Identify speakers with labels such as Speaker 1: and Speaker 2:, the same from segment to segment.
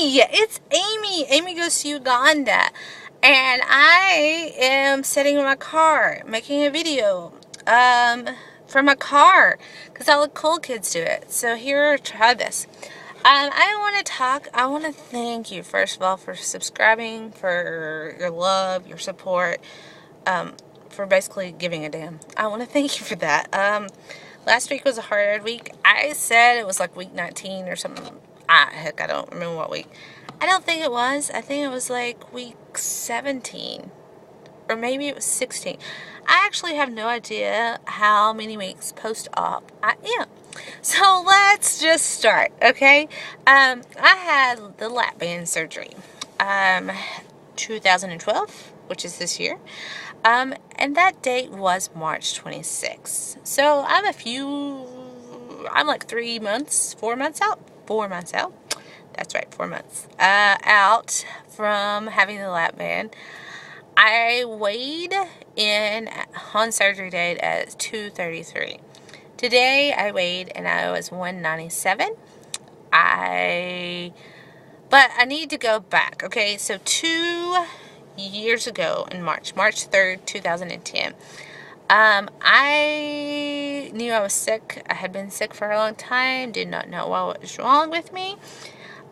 Speaker 1: It's Amy. Amy goes to Uganda. And I am sitting in my car making a video from my car because all the cool kids do it. So here, try this. I want to thank you, first of all, for subscribing, for your love, your support, for basically giving a damn. I want to thank you for that. Last week was a hard week. I said it was like week 19 or something. Heck, I don't remember what week. I don't think it was. I think it was like week 17. Or maybe it was 16. I actually have no idea how many weeks post-op I am. So let's just start, okay? I had the LapBand surgery. 2012, which is this year. And that date was March 26th. So I'm like 4 months out. 4 months out. That's right, 4 months out from having the LapBand. I weighed in on surgery date at 233. Today I weighed and I was 197. But I need to go back. Okay, so 2 years ago in March 3rd, 2010. I knew I was sick. I had been sick for a long time, did not know what was wrong with me,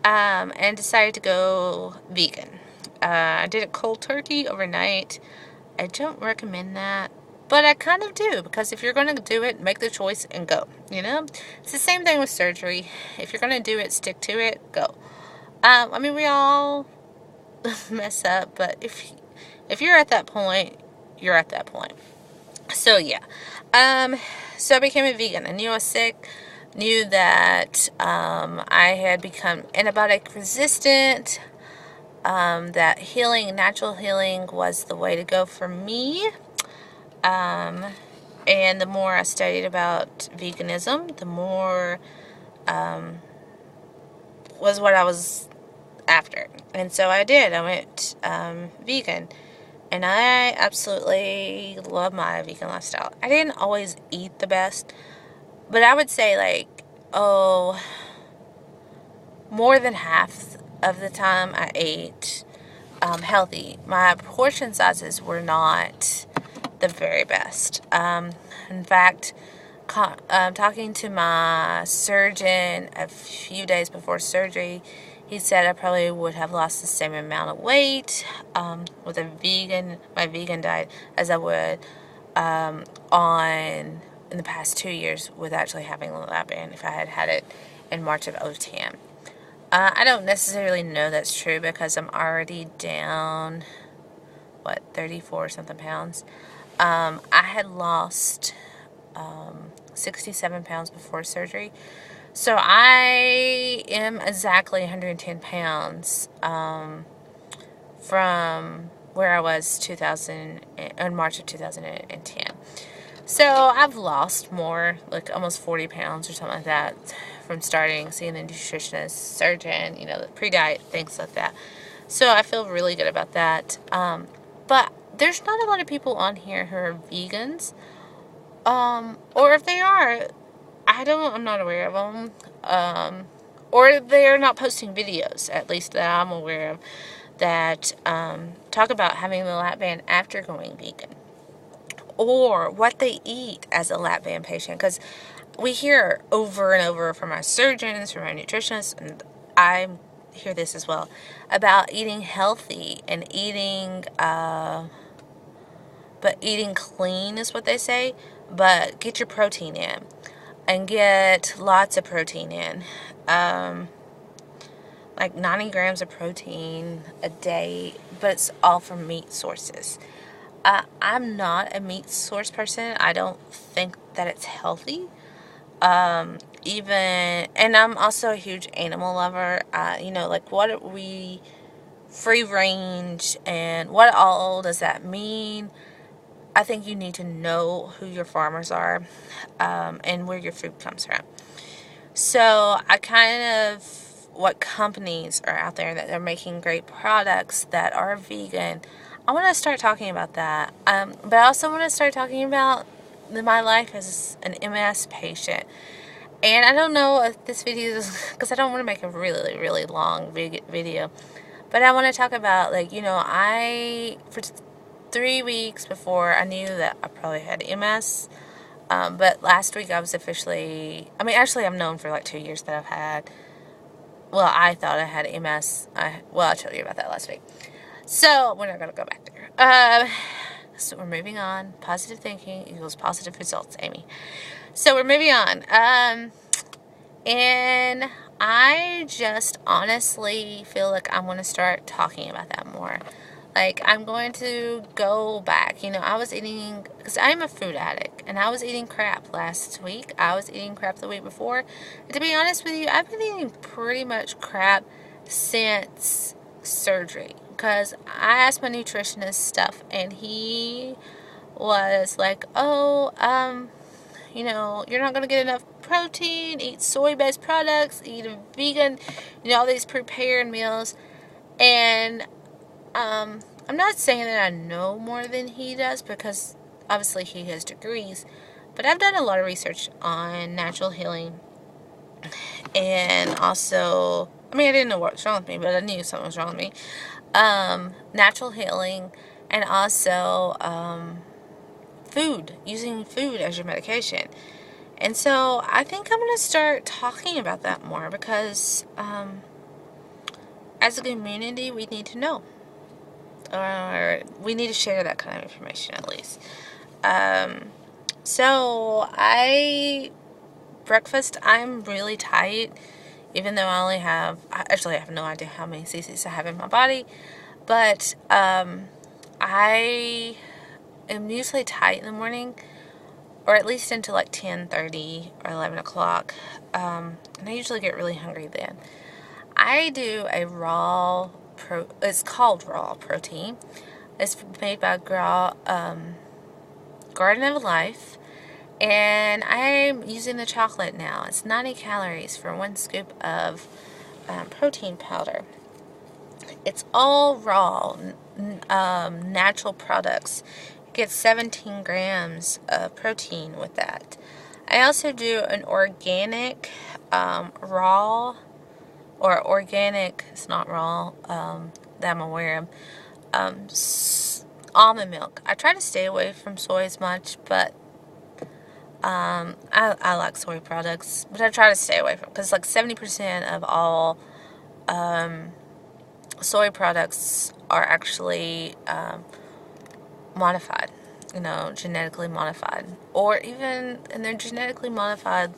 Speaker 1: and decided to go vegan. I did it cold turkey overnight. I don't recommend that, but I kind of do, because if you're going to do it, make the choice and go, you know? It's the same thing with surgery. If you're going to do it, stick to it, go. I mean, we all mess up, but if you're at that point, you're at that point. So yeah, so I became a vegan. I knew I was sick, knew that I had become antibiotic resistant, that natural healing was the way to go for me. And the more I studied about veganism, the more was what I was after. And so I did. I went vegan. And I absolutely love my vegan lifestyle. I didn't always eat the best, but I would say more than half of the time I ate healthy. My portion sizes were not the very best. In fact, talking to my surgeon a few days before surgery, he said I probably would have lost the same amount of weight with my vegan diet as I would in the past 2 years with actually having a LapBand if I had had it in March of 2010. I don't necessarily know that's true because I'm already down, 34 something pounds. I had lost 67 pounds before surgery. So I am exactly 110 pounds from where I was in March of 2010. So I've lost more, like almost 40 pounds or something like that from seeing the nutritionist, surgeon, the pre-diet, things like that. So I feel really good about that. But there's not a lot of people on here who are vegans. Or if they are, I'm not aware of them. Or they're not posting videos, at least that I'm aware of, that talk about having the LapBand after going vegan. Or what they eat as a LapBand patient. Because we hear over and over from our surgeons, from our nutritionists, and I hear this as well, about eating healthy and eating clean is what they say. But get your protein in. And get lots of protein in. Like 90 grams of protein a day, but it's all from meat sources. I'm not a meat source person. I don't think that it's healthy. And I'm also a huge animal lover. What are we, free range, and what all does that mean? I think you need to know who your farmers are, and where your food comes from. So what companies are out there that are making great products that are vegan. I want to start talking about that. But I also want to start talking about my life as an MS patient. And I don't know if this video is, because I don't want to make a really, really long video. But I want to talk about, like, you know, for 3 weeks before, I knew that I probably had MS. But last week I was officially, I mean, actually I've known for like 2 years that I've had, well, I thought I had MS. Well, I'll tell you about that last week. So, we're not going to go back there. So we're moving on. Positive thinking equals positive results, Amy. So we're moving on. And I just honestly feel like I want to start talking about that more. Like, I'm going to go back. You know, I was eating, because I'm a food addict, and I was eating crap last week. I was eating crap the week before. And to be honest with you, I've been eating pretty much crap since surgery. Because I asked my nutritionist stuff, and he was like, oh, you know, you're not going to get enough protein, eat soy-based products, eat a vegan, you know, all these prepared meals. And I'm not saying that I know more than he does, because obviously he has degrees, but I've done a lot of research on natural healing. And also, I mean, I didn't know what was wrong with me, but I knew something was wrong with me. Natural healing, and also food, using food as your medication. And so I think I'm going to start talking about that more, because as a community, we need to know. Or we need to share that kind of information, at least. So breakfast, I'm really tight, even though I actually I have no idea how many cc's I have in my body, but I am usually tight in the morning, or at least until like 10:30 or 11 o'clock, and I usually get really hungry then. I do a it's called raw protein. It's made by Garden of Life, and I'm using the chocolate now. It's 90 calories for 1 scoop of protein powder. It's all raw, natural products. You get 17 grams of protein with that. I also do an organic raw, or organic, it's not raw, that I'm aware of, almond milk. I try to stay away from soy as much, but I like soy products, but I try to stay away from, because like 70% of all soy products are actually modified, you know, genetically modified, and they're genetically modified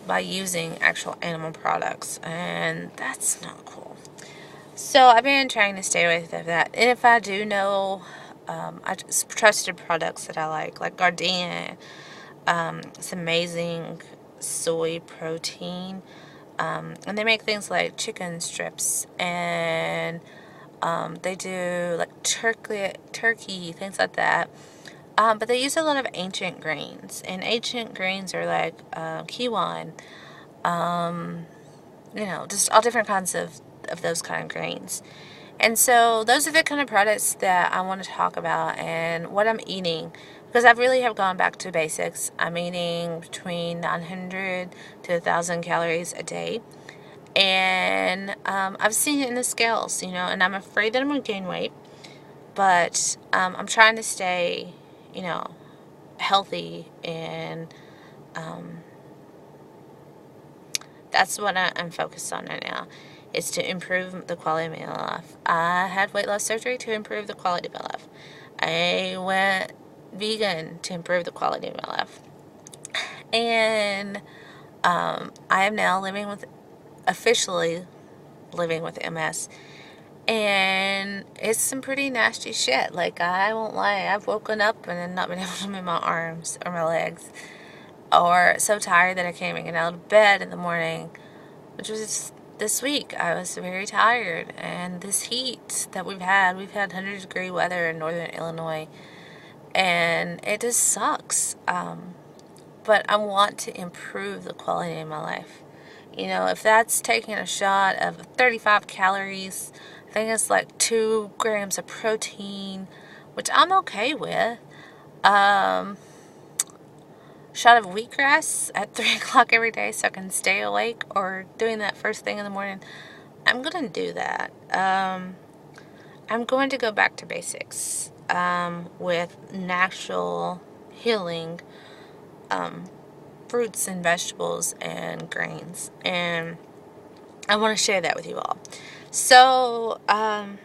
Speaker 1: by using actual animal products, and that's not cool. So I've been trying to stay away from that. And if I do know, I just trusted products that I like Garden. It's amazing soy protein, and they make things like chicken strips, and they do like turkey, things like that. But they use a lot of ancient grains, and ancient grains are like quinoa, you know, just all different kinds of those kind of grains. And so those are the kind of products that I want to talk about, and what I'm eating, because I really have gone back to basics. I'm eating between 900 to 1,000 calories a day, and I've seen it in the scales, you know, and I'm afraid that I'm going to gain weight, but I'm trying to stay, you know, healthy, and that's what I'm focused on right now, is to improve the quality of my life. I had weight loss surgery to improve the quality of my life. I went vegan to improve the quality of my life. And I am now officially living with MS. And it's some pretty nasty shit. Like, I won't lie, I've woken up and then not been able to move my arms or my legs, or so tired that I can't even get out of bed in the morning, which was this week. I was very tired, and this heat that we've had 100-degree weather in northern Illinois, and it just sucks. But I want to improve the quality of my life. You know, if that's taking a shot of 35 calories, I think it's like 2 grams of protein, which I'm okay with. shot of wheatgrass at 3 o'clock every day so I can stay awake, or doing that first thing in the morning, I'm going to do that. I'm going to go back to basics with natural healing fruits and vegetables and grains. And I want to share that with you all. So, and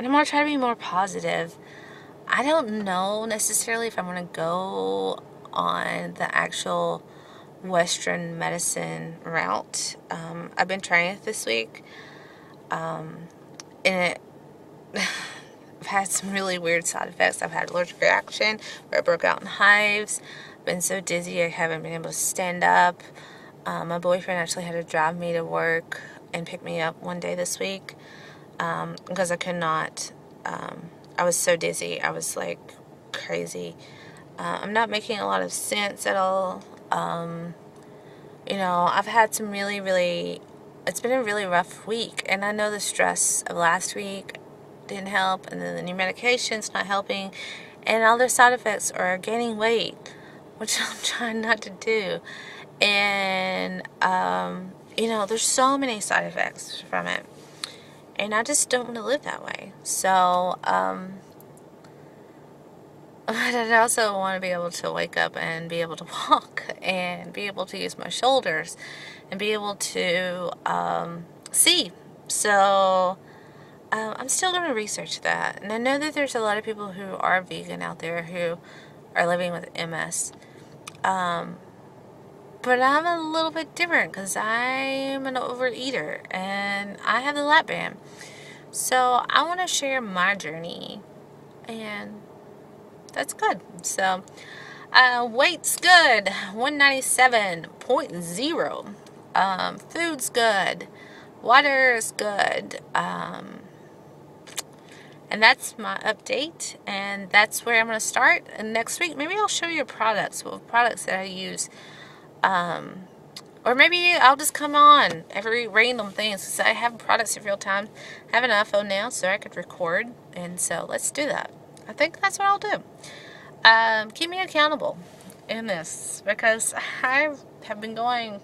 Speaker 1: I'm going to try to be more positive. I don't know necessarily if I'm going to go on the actual Western medicine route. I've been trying it this week. And I've had some really weird side effects. I've had allergic reaction where I broke out in hives. I've been so dizzy I haven't been able to stand up. My boyfriend actually had to drive me to work and pick me up one day this week because I could not. I was so dizzy. I was like crazy. I'm not making a lot of sense at all. You know, I've had some really, it's been a really rough week, and I know the stress of last week didn't help, and then the new medication's not helping, and all their side effects are gaining weight, which I'm trying not to do. And you know, there's so many side effects from it, and I just don't want to live that way. So but I also want to be able to wake up and be able to walk and be able to use my shoulders and be able to see. So I'm still going to research that. And I know that there's a lot of people who are vegan out there who are living with MS. But I'm a little bit different because I'm an overeater and I have the LapBand. So I want to share my journey, and that's good. So weight's good, 197.0. Food's good. Water is good. And that's my update, and that's where I'm going to start. And next week, maybe I'll show you products that I use. Or maybe I'll just come on every random thing, because I have products in real time. I have an iPhone now, so I could record. And so let's do that. I think that's what I'll do. Keep me accountable in this, because I have been going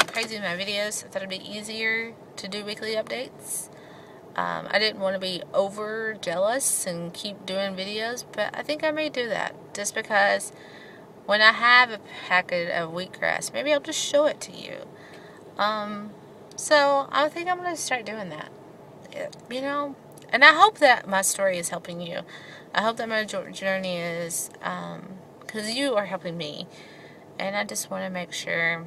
Speaker 1: crazy in my videos. I thought it'd be easier to do weekly updates. I didn't want to be over jealous and keep doing videos, but I think I may do that just because when I have a packet of wheatgrass, maybe I'll just show it to you. So I think I'm going to start doing that, you know, and I hope that my story is helping you. I hope that my journey is, because you are helping me, and I just want to make sure